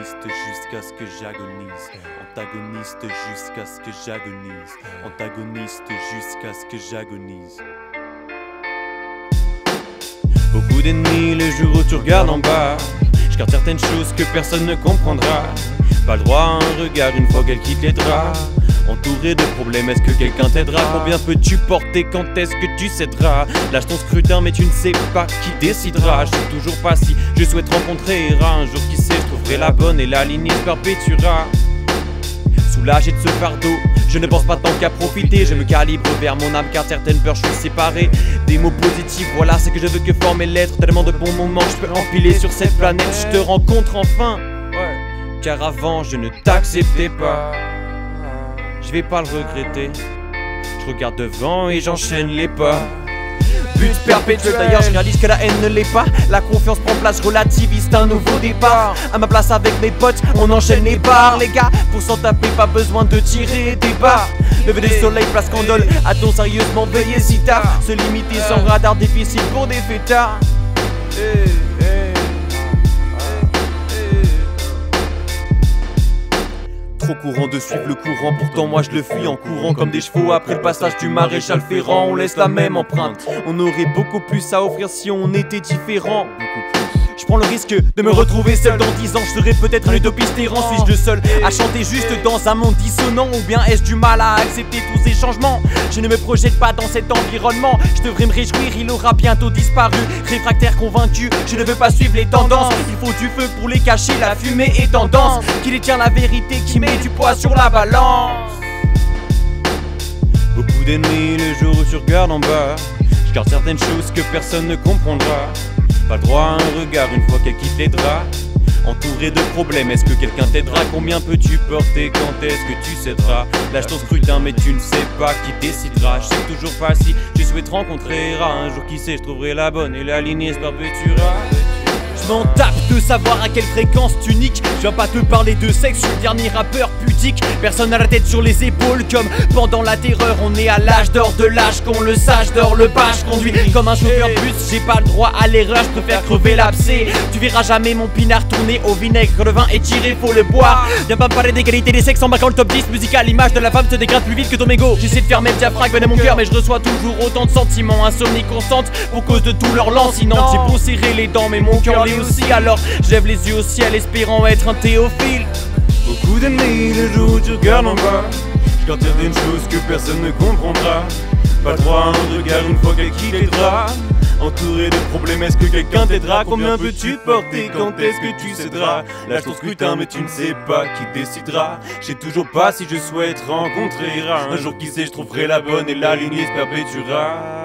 Antagoniste jusqu'à ce que j'agonise. Antagoniste jusqu'à ce que j'agonise. Antagoniste jusqu'à ce que j'agonise. Beaucoup d'ennemis le jour où tu regardes en bas. Je garde certaines choses que personne ne comprendra. Pas le droit à un regard une fois qu'elle quitte les draps. Entouré de problèmes, est-ce que quelqu'un t'aidera? Combien peux-tu porter, quand est-ce que tu céderas? Lâche ton scrutin mais tu ne sais pas qui décidera. Je sais toujours pas si je souhaite rencontrer un jour, qui sait, je trouverai la bonne et la ligne se perpétuera. Soulagé de ce fardeau, je ne pense pas tant qu'à profiter. Je me calibre vers mon âme car certaines peurs je suis séparé. Des mots positifs, voilà ce que je veux que former l'être. Tellement de bons moments que je peux empiler sur cette planète. Je te rencontre enfin, car avant je ne t'acceptais pas. Je vais pas le regretter. Je regarde devant et j'enchaîne les pas. But perpétuel, d'ailleurs je réalise que la haine ne l'est pas. La confiance prend place, relativise un nouveau départ. À ma place avec mes potes, on enchaîne les bars. Les gars, pour s'en taper, pas besoin de tirer des barres. Lever des soleils, place Candole. A-t-on sérieusement veillé si tard? Se limiter sans radar, difficile pour des fêtards. Trop courant de suivre le courant, pourtant moi je le fuis en courant comme des chevaux après le passage du maréchal Ferrand. On laisse la même empreinte, on aurait beaucoup plus à offrir si on était différent. Je prends le risque de me retrouver seul dans 10 ans. Je serai peut-être un utopiste errant. Suis-je le seul à chanter juste dans un monde dissonant? Ou bien ai-je du mal à accepter tous ces changements? Je ne me projette pas dans cet environnement. Je devrais me réjouir, il aura bientôt disparu. Réfractaire convaincu, je ne veux pas suivre les tendances. Il faut du feu pour les cacher, la fumée est tendance. Qui détient la vérité, qui met du poids sur la balance. Beaucoup d'ennemis le jour où tu regardes en bas. Je garde certaines choses que personne ne comprendra. Pas le droit à un regard une fois qu'elle quitte les draps. Entouré de problèmes, est-ce que quelqu'un t'aidera? Combien peux-tu porter, quand est-ce que tu céderas? Lâche ton scrutin mais tu ne sais pas qui décidera. Je sais toujours pas si tu souhaites rencontrer un jour, qui sait, je trouverai la bonne et la lignée se perpétuera. Je m'en tape de savoir à quelle fréquence tu niques. Je viens pas te parler de sexe, je suis le dernier rappeur pudique. Personne n'a la tête sur les épaules comme pendant la terreur. On est à l'âge d'or de l'âge, qu'on le sache d'or le page conduit comme un chauffeur de bus. J'ai pas le droit à l'erreur, je préfère crever l'abcès. Tu verras jamais mon pinard tourner au vinaigre. Le vin est tiré, faut le boire. Viens pas me parler d'égalité des sexes en marquant le top 10 musical. L'image de la femme se dégrade plus vite que ton ego. J'essaie de fermer le diaphragme de mon cœur, mais je reçois toujours autant de sentiments. Insomnie constante pour cause de tout leur lancinante. J'ai beau serrer les dents mais mon cœur l'est aussi. Alors je lève les yeux au ciel espérant être un Théophile. Beaucoup d'ennemis le jour où tu regardes en bas. Je garde certaines choses que personne ne comprendra. Pas le droit à un regard une fois qu'elle quitte les draps. Entouré de problèmes, est-ce que quelqu'un t'aidera? Combien peux-tu porter, quand est-ce que tu céderas? Lâche ton scrutin mais tu ne sais pas qui décidera. Je sais toujours pas si je souhaite rencontrer un jour, qui sait, je trouverai la bonne et la lignée se perpétuera.